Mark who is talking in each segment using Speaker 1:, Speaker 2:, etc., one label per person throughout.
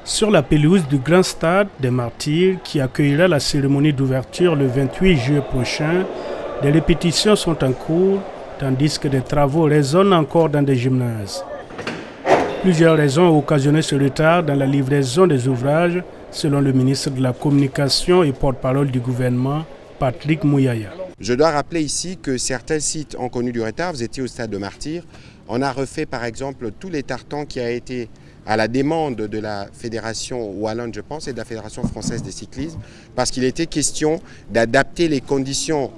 Speaker 1: Sur la pelouse du Grand Stade des Martyrs qui accueillera la cérémonie d'ouverture le 28 juillet prochain, des répétitions sont en cours tandis que des travaux résonnent encore dans des gymnases. Plusieurs raisons ont occasionné ce retard dans la livraison des ouvrages, selon le ministre de la Communication et porte-parole du gouvernement, Patrick Mouyaya.
Speaker 2: Je dois rappeler ici que certains sites ont connu du retard. Vous étiez au stade de Martyrs. On a refait par exemple tous les tartans qui a été à la demande de la Fédération Wallonne, je pense, et de la Fédération Française des Cyclismes, parce qu'il était question d'adapter les conditions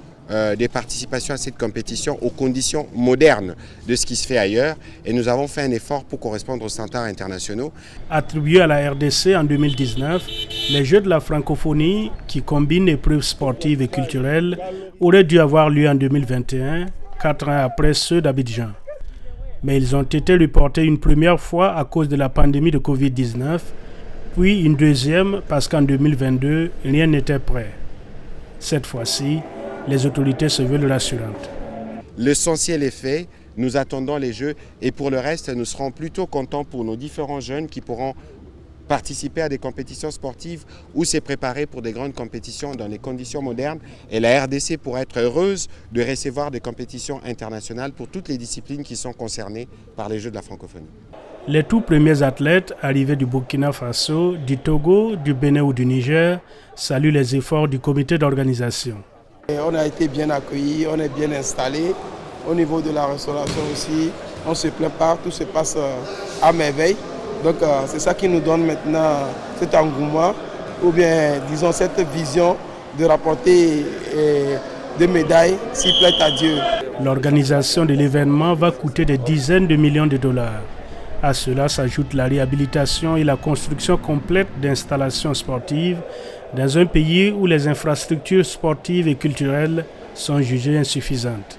Speaker 2: des participations à cette compétition aux conditions modernes de ce qui se fait ailleurs. Et nous avons fait un effort pour correspondre aux standards internationaux.
Speaker 1: Attribués à la RDC en 2019, les Jeux de la francophonie, qui combinent épreuves sportives et culturelles, auraient dû avoir lieu en 2021, 4 ans après ceux d'Abidjan. Mais ils ont été reportés une première fois à cause de la pandémie de Covid-19, puis une deuxième parce qu'en 2022, rien n'était prêt. Cette fois-ci, les autorités se veulent rassurantes.
Speaker 2: L'essentiel est fait, nous attendons les Jeux et pour le reste, nous serons plutôt contents pour nos différents jeunes qui pourront participer à des compétitions sportives ou se préparer pour des grandes compétitions dans les conditions modernes. Et la RDC pourra être heureuse de recevoir des compétitions internationales pour toutes les disciplines qui sont concernées par les Jeux de la francophonie.
Speaker 1: Les tout premiers athlètes arrivés du Burkina Faso, du Togo, du Bénin ou du Niger saluent les efforts du comité d'organisation.
Speaker 3: On a été bien accueillis, on est bien installés. Au niveau de la restauration aussi, on ne se plaint pas, tout se passe à merveille. Donc c'est ça qui nous donne maintenant cet engouement, ou bien disons cette vision de rapporter des médailles, s'il plaît à Dieu.
Speaker 1: L'organisation de l'événement va coûter des dizaines de millions de dollars. À cela s'ajoute la réhabilitation et la construction complète d'installations sportives dans un pays où les infrastructures sportives et culturelles sont jugées insuffisantes.